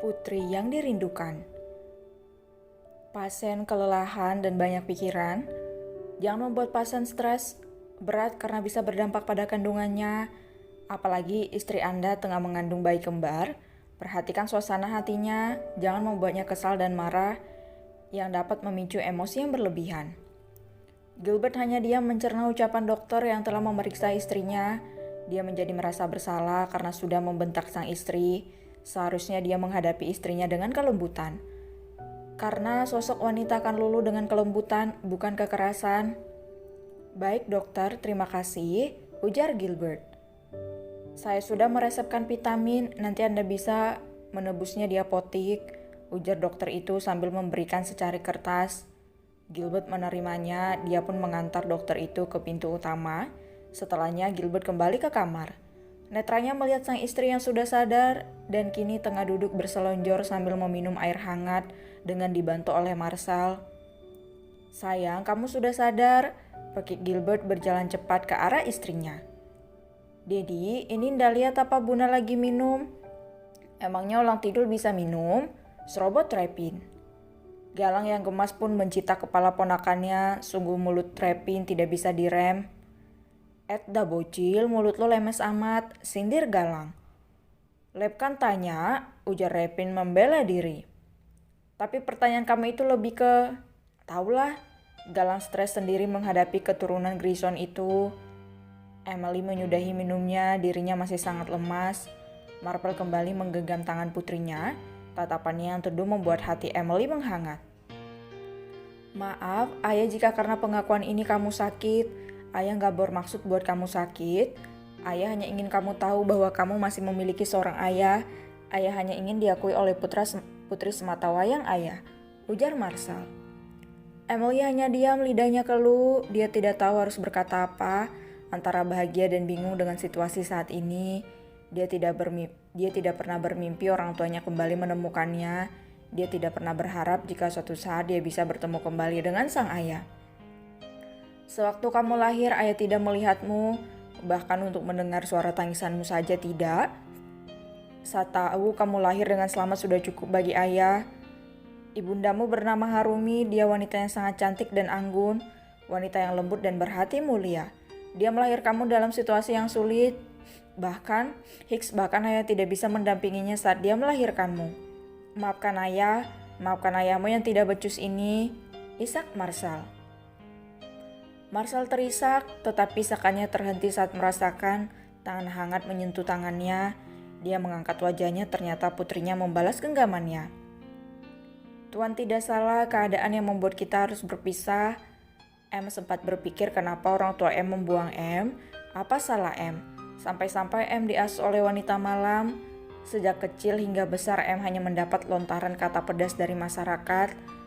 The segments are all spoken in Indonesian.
Putri yang dirindukan. Pasien kelelahan dan banyak pikiran. Jangan membuat pasien stres, berat karena bisa berdampak pada kandungannya. Apalagi istri Anda tengah mengandung bayi kembar. Perhatikan suasana hatinya, jangan membuatnya kesal dan marah yang dapat memicu emosi yang berlebihan. Gilbert hanya diam mencerna ucapan dokter yang telah memeriksa istrinya. Dia menjadi merasa bersalah karena sudah membentak sang istri. Seharusnya dia menghadapi istrinya dengan kelembutan. Karena sosok wanita akan luluh dengan kelembutan, bukan kekerasan. Baik dokter, terima kasih, ujar Gilbert. Saya sudah meresepkan vitamin, nanti Anda bisa menebusnya di apotik, ujar dokter itu sambil memberikan secari kertas. Gilbert menerimanya, dia pun mengantar dokter itu ke pintu utama. Setelahnya Gilbert kembali ke kamar. Netranya melihat sang istri yang sudah sadar dan kini tengah duduk berselonjor sambil meminum air hangat dengan dibantu oleh Marshall. Sayang, kamu sudah sadar, pekik Gilbert berjalan cepat ke arah istrinya. Dedi, ini ndak lihat apa Bunda lagi minum? Emangnya orang tidur bisa minum? Serobot Trepin. Galang yang gemas pun mencita kepala ponakannya, sungguh mulut Trepin tidak bisa direm. Dah bocil, mulut lo lemes amat, sindir Galang. Lep kan tanya, ujar Repin membela diri. Tapi pertanyaan kamu itu lebih ke, taulah, Galang stres sendiri menghadapi keturunan Grison itu. Emily menyudahi minumnya, dirinya masih sangat lemas. Marple kembali menggenggam tangan putrinya, tatapannya yang teduh membuat hati Emily menghangat. Maaf, ayah jika karena pengakuan ini kamu sakit. Ayah gak bermaksud buat kamu sakit. Ayah hanya ingin kamu tahu bahwa kamu masih memiliki seorang ayah. Ayah hanya ingin diakui oleh putri semata wayang ayah, ujar Marshall. Emily hanya diam, lidahnya keluh. Dia tidak tahu harus berkata apa. Antara bahagia dan bingung dengan situasi saat ini. Dia tidak pernah bermimpi orang tuanya kembali menemukannya. Dia tidak pernah berharap jika suatu saat dia bisa bertemu kembali dengan sang ayah. Sewaktu kamu lahir, ayah tidak melihatmu, bahkan untuk mendengar suara tangisanmu saja tidak. Saat tahu kamu lahir dengan selamat sudah cukup bagi ayah. Ibundamu bernama Harumi, dia wanita yang sangat cantik dan anggun, wanita yang lembut dan berhati mulia. Dia melahirkanmu dalam situasi yang sulit. Bahkan ayah tidak bisa mendampinginya saat dia melahirkanmu. Maafkan ayahmu yang tidak becus ini, isak Marshall. Marshall terisak, tetapi isakannya terhenti saat merasakan tangan hangat menyentuh tangannya. Dia mengangkat wajahnya, ternyata putrinya membalas genggamannya. Tuan tidak salah, keadaan yang membuat kita harus berpisah. M sempat berpikir kenapa orang tua M membuang M. Apa salah M? Sampai-sampai M diasuh oleh wanita malam. Sejak kecil hingga besar M hanya mendapat lontaran kata pedas dari masyarakat.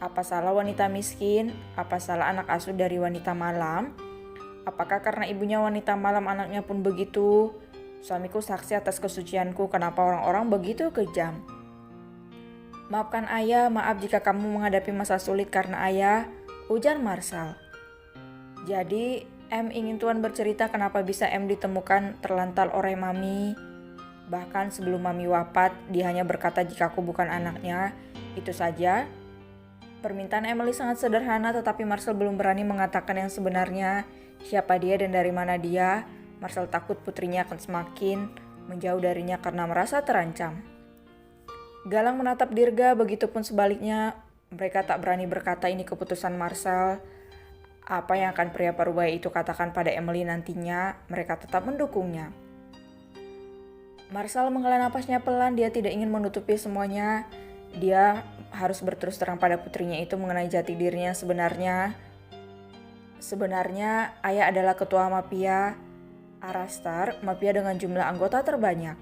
Apa salah wanita miskin? Apa salah anak asuh dari wanita malam? Apakah karena ibunya wanita malam anaknya pun begitu? Suamiku saksi atas kesucianku, kenapa orang-orang begitu kejam? Maafkan ayah, maaf jika kamu menghadapi masa sulit karena ayah, ujar Marshall. Jadi, M ingin Tuan bercerita kenapa bisa M ditemukan terlantar oleh Mami. Bahkan sebelum Mami wafat, dia hanya berkata jika aku bukan anaknya, itu saja. Permintaan Emily sangat sederhana, tetapi Marshall belum berani mengatakan yang sebenarnya. Siapa dia dan dari mana dia? Marshall takut putrinya akan semakin menjauh darinya karena merasa terancam. Galang menatap Dirga, begitupun sebaliknya. Mereka tak berani berkata ini keputusan Marshall. Apa yang akan pria parubaya itu katakan pada Emily nantinya, mereka tetap mendukungnya. Marshall menghela napasnya pelan, dia tidak ingin menutupi semuanya. Dia harus berterus terang pada putrinya itu mengenai jati dirinya sebenarnya. Sebenarnya, ayah adalah ketua mafia Arastar, mafia dengan jumlah anggota terbanyak.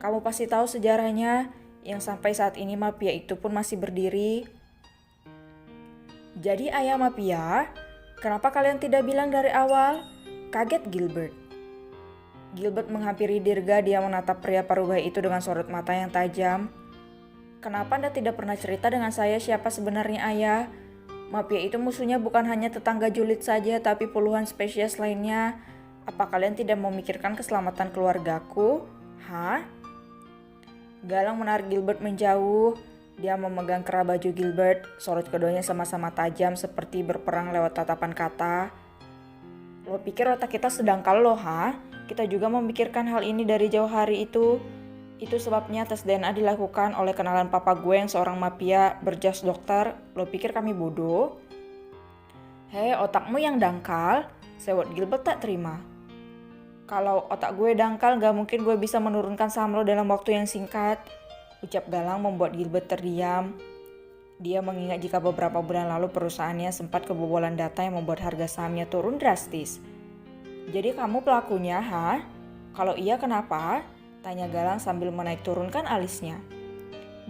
Kamu pasti tahu sejarahnya, yang sampai saat ini mafia itu pun masih berdiri. Jadi ayah mafia? Kenapa kalian tidak bilang dari awal? Kaget Gilbert. Gilbert menghampiri Dirga, dia menatap pria parubaya itu dengan sorot mata yang tajam. Kenapa Anda tidak pernah cerita dengan saya siapa sebenarnya ayah? Mafia itu musuhnya bukan hanya tetangga julid saja, tapi puluhan spesies lainnya. Apa kalian tidak memikirkan keselamatan keluargaku? Hah? Galang menarik Gilbert menjauh. Dia memegang kerah baju Gilbert, sorot keduanya sama-sama tajam seperti berperang lewat tatapan kata. Lo pikir otak kita sedangkal lo, ha? Kita juga memikirkan hal ini dari jauh hari itu. Itu sebabnya tes DNA dilakukan oleh kenalan papa gue yang seorang mafia berjas dokter. Lo pikir kami bodoh? Hei, otakmu yang dangkal, sewot Gilbert tak terima. Kalau otak gue dangkal, gak mungkin gue bisa menurunkan saham lo dalam waktu yang singkat. Ucap Galang membuat Gilbert terdiam. Dia mengingat jika beberapa bulan lalu perusahaannya sempat kebobolan data yang membuat harga sahamnya turun drastis. Jadi kamu pelakunya, ha? Kalau iya kenapa? Tanya Galang sambil menaik turunkan alisnya.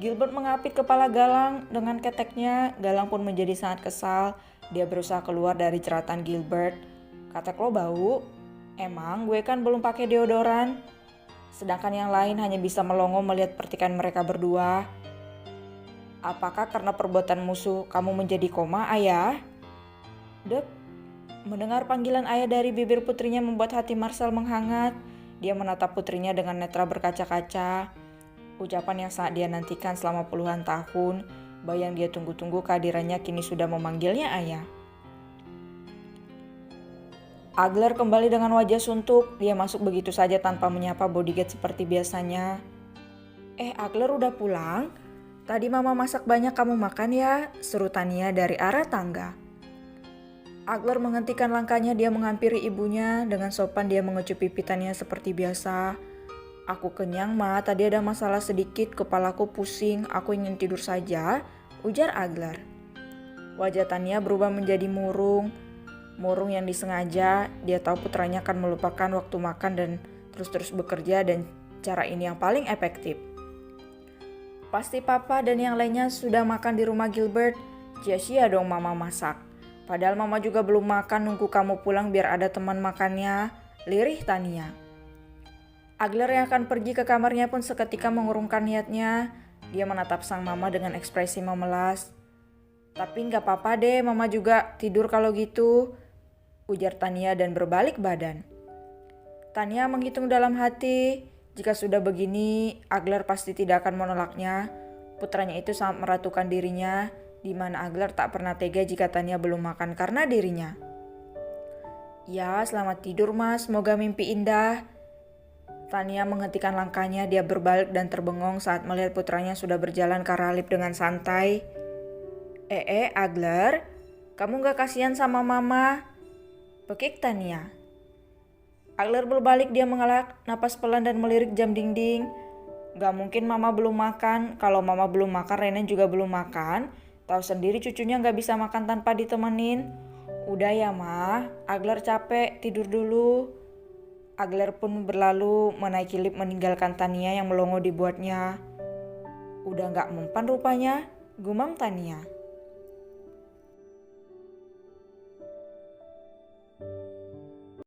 Gilbert mengapit kepala Galang dengan keteknya. Galang pun menjadi sangat kesal. Dia berusaha keluar dari jeratan Gilbert. Ketek lo bau? Emang gue kan belum pakai deodoran. Sedangkan yang lain hanya bisa melongo melihat pertikaian mereka berdua. Apakah karena perbuatan musuh kamu menjadi koma, ayah? Dek, mendengar panggilan ayah dari bibir putrinya membuat hati Marcel menghangat. Dia menatap putrinya dengan netra berkaca-kaca. Ucapan yang sangat dia nantikan selama puluhan tahun. Bayang dia tunggu-tunggu kehadirannya kini sudah memanggilnya ayah. Agler kembali dengan wajah suntuk. Dia masuk begitu saja tanpa menyapa bodyguard seperti biasanya. Agler udah pulang? Tadi mama masak banyak kamu makan ya? Seru Tania dari arah tangga. Agler menghentikan langkahnya, dia menghampiri ibunya. Dengan sopan dia mengecup pipitannya seperti biasa. Aku kenyang ma, tadi ada masalah sedikit, kepalaku pusing, aku ingin tidur saja, ujar Agler. Wajah Tania berubah menjadi murung. Murung yang disengaja, dia tahu putranya akan melupakan waktu makan dan terus-terus bekerja dan cara ini yang paling efektif. Pasti papa dan yang lainnya sudah makan di rumah Gilbert, sia-sia dong mama masak. Padahal mama juga belum makan, nunggu kamu pulang biar ada teman makannya, lirih Tania. Agler yang akan pergi ke kamarnya pun seketika mengurungkan niatnya. Dia menatap sang mama dengan ekspresi memelas. Tapi gak apa-apa deh, mama juga tidur kalau gitu, ujar Tania dan berbalik badan. Tania menghitung dalam hati, jika sudah begini, Agler pasti tidak akan menolaknya. Putranya itu sangat meratukan dirinya, di mana Agler tak pernah tega jika Tania belum makan karena dirinya. Ya, selamat tidur mas, semoga mimpi indah. Tania menghentikan langkahnya, dia berbalik dan terbengong saat melihat putranya sudah berjalan ke arah lift dengan santai. Agler, kamu gak kasihan sama mama? Pekik Tania. Agler berbalik, dia menghela napas pelan dan melirik jam dinding. Gak mungkin mama belum makan, kalau mama belum makan Renen juga belum makan. Tahu sendiri cucunya gak bisa makan tanpa ditemenin. Udah ya ma, Agler capek, tidur dulu. Agler pun berlalu menaiki lift meninggalkan Tania yang melongo dibuatnya. Udah gak mempan rupanya, gumam Tania.